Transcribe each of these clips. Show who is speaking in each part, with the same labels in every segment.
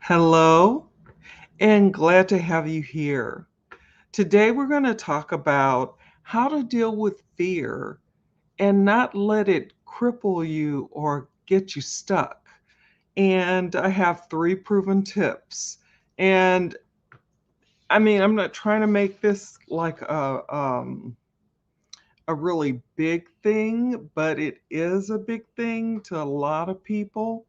Speaker 1: Hello, and glad to have you here. Today, we're going to talk about how to deal with fear and not let it cripple you or get you stuck. And I have three proven tips. And I'm not trying to make this like a really big thing, but it is a big thing to a lot of people.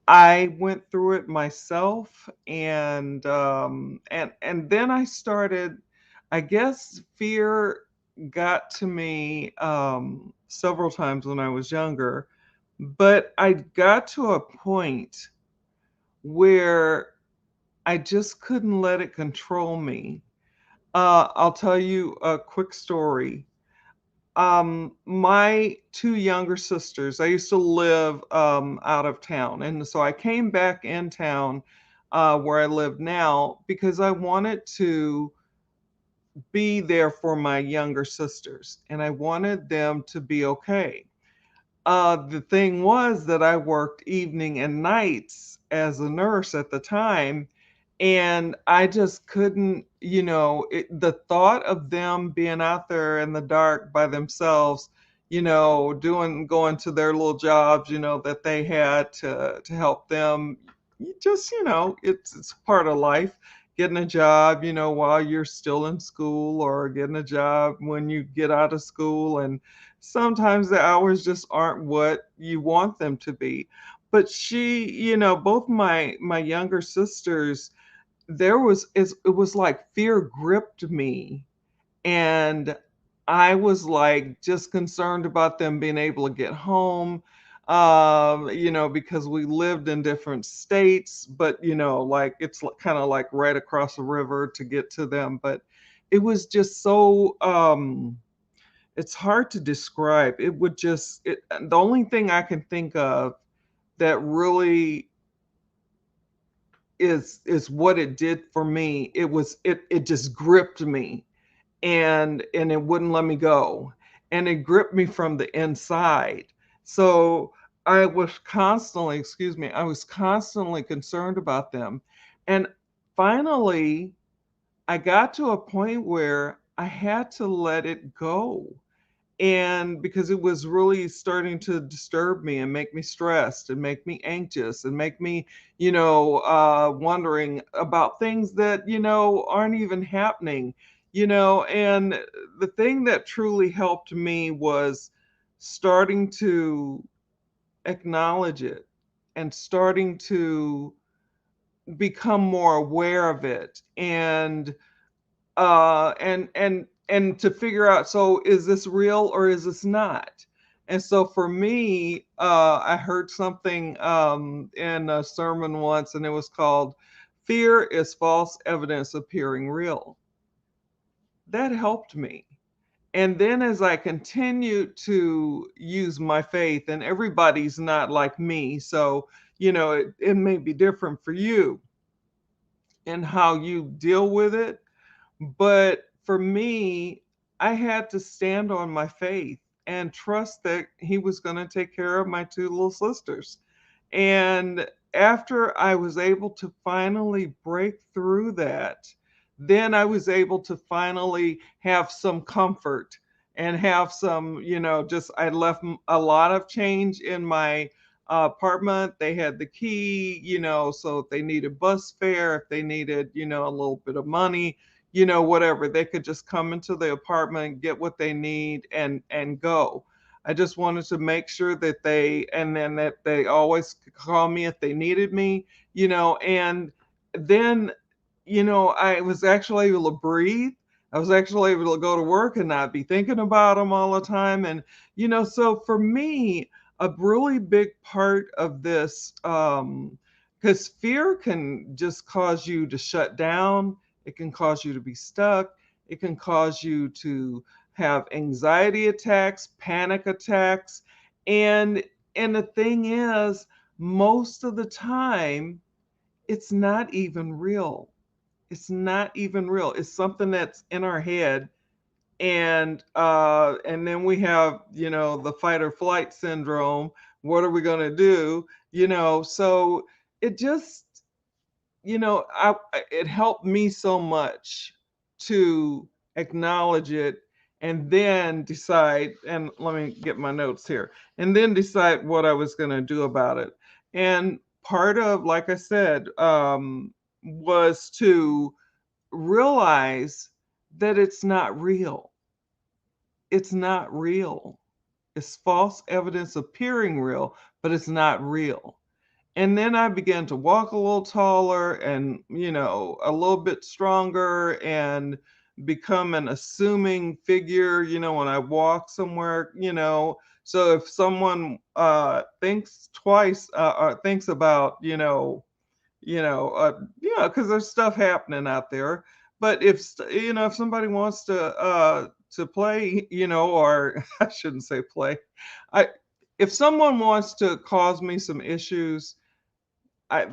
Speaker 1: I went through it myself, and then I started. I guess fear got to me several times when I was younger, but I got to a point where I just couldn't let it control me. I'll tell you a quick story. My 2 younger sisters, I used to live, out of town, and so I came back in town, where I live now because I wanted to be there for my younger sisters, and I wanted them to be okay. The thing was that I worked evening and nights as a nurse at the time, and I just couldn't, the thought of them being out there in the dark by themselves, going to their little jobs, that they had to help them. It's part of life. Getting a job, while you're still in school, or getting a job when you get out of school, and sometimes the hours just aren't what you want them to be. But both my younger sisters, it was like fear gripped me, and I was like just concerned about them being able to get home, because we lived in different states, but like it's kind of like right across the river to get to them. But it was just so it's hard to describe. The only thing I can think of that really is what it did for me. It just gripped me, and it wouldn't let me go. And it gripped me from the inside. So I was constantly concerned about them. And finally I got to a point where I had to let it go, and because it was really starting to disturb me and make me stressed and make me anxious and make me wondering about things that aren't even happening. And the thing that truly helped me was starting to acknowledge it and starting to become more aware of it, and to figure out, so is this real or is this not? And so for me, I heard something in a sermon once, and it was called "Fear is False Evidence Appearing Real." That helped me. And then as I continued to use my faith, and everybody's not like me, so it may be different for you and how you deal with it. But for me, I had to stand on my faith and trust that he was going to take care of my two little sisters. And after I was able to finally break through that, then I was able to finally have some comfort and have some, just I left a lot of change in my apartment. They had the key, so if they needed bus fare, if they needed, a little bit of money, whatever, they could just come into the apartment, get what they need, and go. I just wanted to make sure that they always could call me if they needed me, and then, I was actually able to breathe. I was actually able to go to work and not be thinking about them all the time. And, so for me, a really big part of this, because fear can just cause you to shut down, it can cause you to be stuck, it can cause you to have anxiety attacks, panic attacks. And the thing is, most of the time, it's not even real. It's not even real. It's something that's in our head. And then we have, the fight or flight syndrome. What are we going to do? So it just, it helped me so much to acknowledge it and then decide, and let me get my notes here, and then decide what I was going to do about it. And part of, like I said, was to realize that it's not real. It's not real. It's false evidence appearing real, but it's not real. And then I began to walk a little taller and, a little bit stronger and become an assuming figure, when I walk somewhere. So if someone thinks twice or thinks about, because there's stuff happening out there. But if somebody wants to play, or I shouldn't say play, I if someone wants to cause me some issues,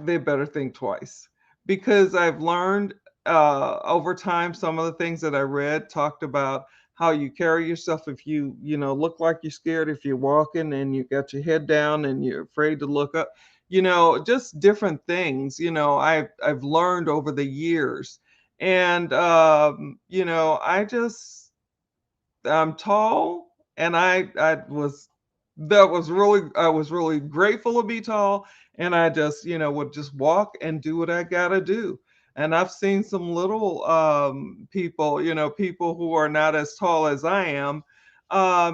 Speaker 1: they better think twice, because I've learned over time. Some of the things that I read talked about how you carry yourself if you look like you're scared if you're walking and you got your head down and you're afraid to look up. Just different things. I've learned over the years, and I'm tall, and I was really grateful to be tall, and I just would just walk and do what I gotta do. And I've seen some little people, people who are not as tall as I am,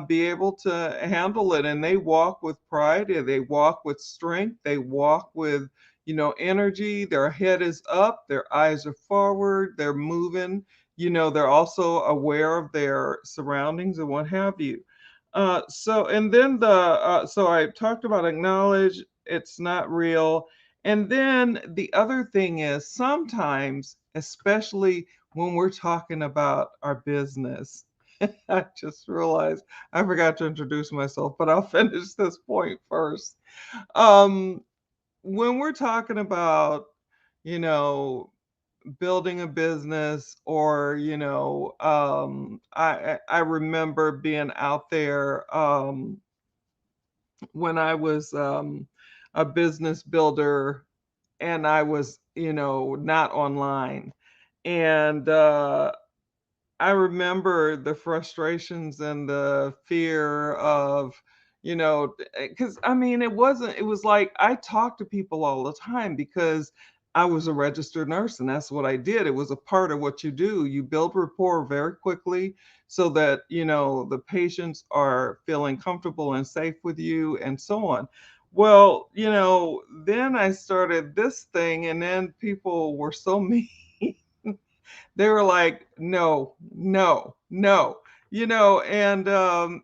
Speaker 1: be able to handle it, and they walk with pride, and they walk with strength, they walk with energy. Their head is up, their eyes are forward, they're moving. They're also aware of their surroundings and what have you. So I talked about acknowledge it's not real. And then the other thing is, sometimes, especially when we're talking about our business, I just realized I forgot to introduce myself, but I'll finish this point first. Um, when we're talking about, you know, building a business, or I remember being out there when I was a business builder, and I was not online. And I remember the frustrations and the fear of, because I mean, it was like I talked to people all the time because I was a registered nurse and that's what I did. It was a part of what you do. You build rapport very quickly so that, the patients are feeling comfortable and safe with you and so on. Well, then I started this thing, and then people were so mean. They were like, "No, no, no." And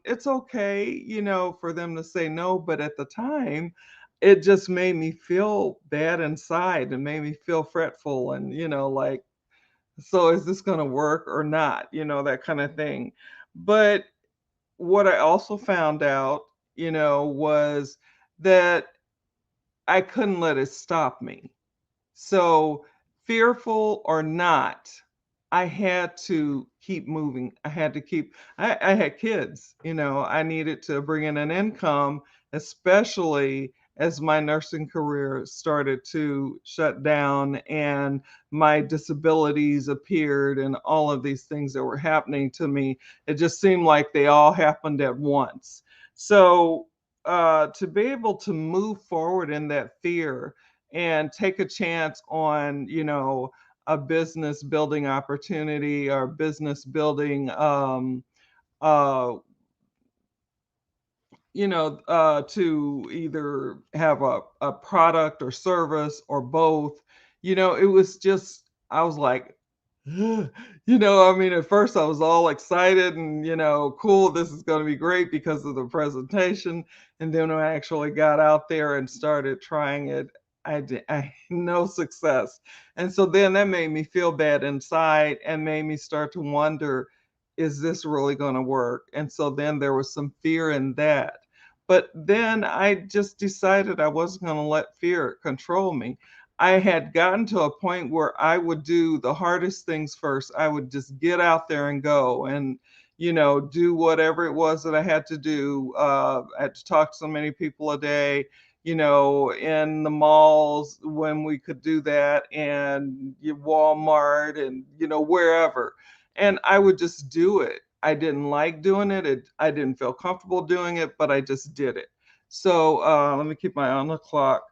Speaker 1: it's okay, for them to say no, but at the time, it just made me feel bad inside and made me feel fretful and, like, so is this going to work or not? That kind of thing. But what I also found out, was that I couldn't let it stop me. So, fearful or not, I had to keep moving. I had kids, I needed to bring in an income, especially as my nursing career started to shut down and my disabilities appeared and all of these things that were happening to me. It just seemed like they all happened at once. So, to be able to move forward in that fear and take a chance on, a business building opportunity or business building, uh, to either have a product or service or both. It was just, I was like, I mean, at first I was all excited and, cool, this is going to be great because of the presentation. And then when I actually got out there and started trying it, I no success. And so then that made me feel bad inside and made me start to wonder, is this really going to work? And so then there was some fear in that. But then I just decided I wasn't going to let fear control me. I had gotten to a point where I would do the hardest things first. I would just get out there and go and, do whatever it was that I had to do. I had to talk to so many people a day, in the malls when we could do that, and Walmart, and wherever. And I would just do it. I didn't like doing it. I didn't feel comfortable doing it, but I just did it. So let me keep my eye on the clock.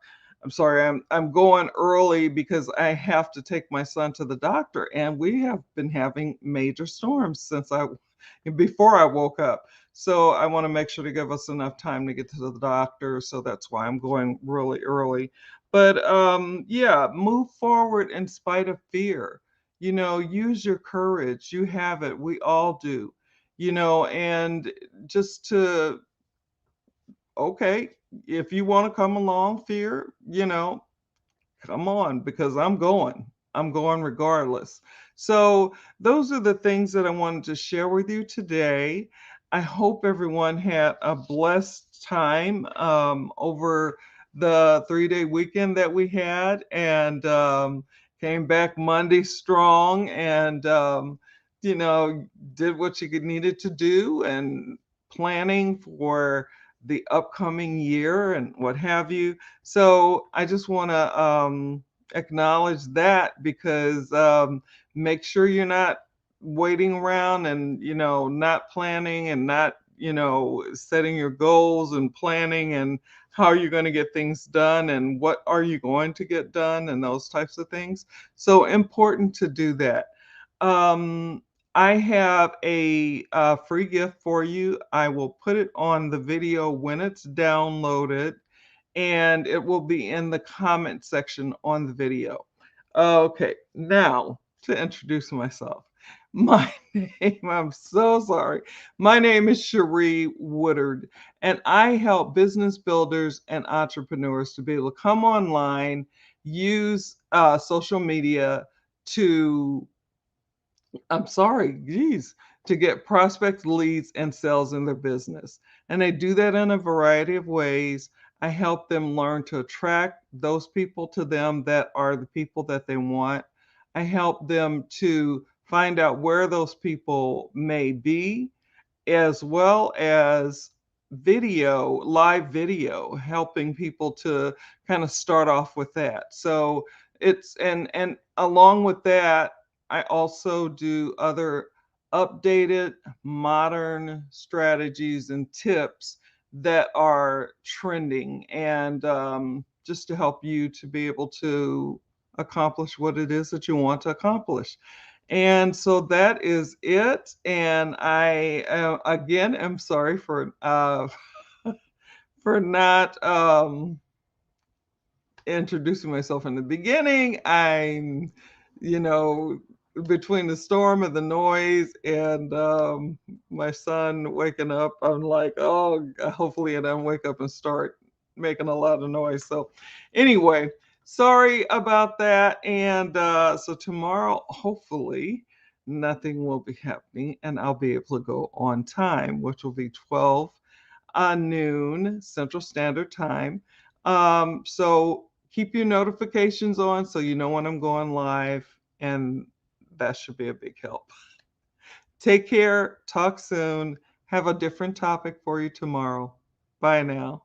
Speaker 1: I'm sorry, I'm going early because I have to take my son to the doctor, and we have been having major storms since I before I woke up. So I want to make sure to give us enough time to get to the doctor. So that's why I'm going really early. But yeah, move forward in spite of fear. Use your courage. You have it. We all do. And just to, okay, if you want to come along, fear, come on, because I'm going. I'm going regardless. So, those are the things that I wanted to share with you today. I hope everyone had a blessed time over the 3-day weekend that we had, and came back Monday strong, and you know, did what you needed to do, and planning for the upcoming year and what have you. So I just want to acknowledge that, because make sure you're not waiting around and not planning, and not setting your goals and planning, and how you're going to get things done, and what are you going to get done, and those types of things. So important to do that. um, I have a free gift for you. I will put it on the video when it's downloaded, and it will be in the comment section on the video. Okay, now to introduce myself. My name, I'm so sorry. My name is Cherie Woodard, and I help business builders and entrepreneurs to be able to come online, use social media to, I'm sorry, geez, to get prospects, leads, and sales in their business. And they do that in a variety of ways. I help them learn to attract those people to them that are the people that they want. I help them to find out where those people may be, as well as live video, helping people to kind of start off with that. So it's, and along with that, I also do other updated modern strategies and tips that are trending, and just to help you to be able to accomplish what it is that you want to accomplish. And so that is it. And I again am sorry for for not introducing myself in the beginning. I'm, you know, between the storm and the noise, and my son waking up, I'm like, oh, hopefully I don't wake up and start making a lot of noise. So, anyway, sorry about that. And so tomorrow, hopefully, nothing will be happening, and I'll be able to go on time, which will be 12 noon Central Standard Time. So keep your notifications on so you know when I'm going live, and that should be a big help. Take care. Talk soon. Have a different topic for you tomorrow. Bye now.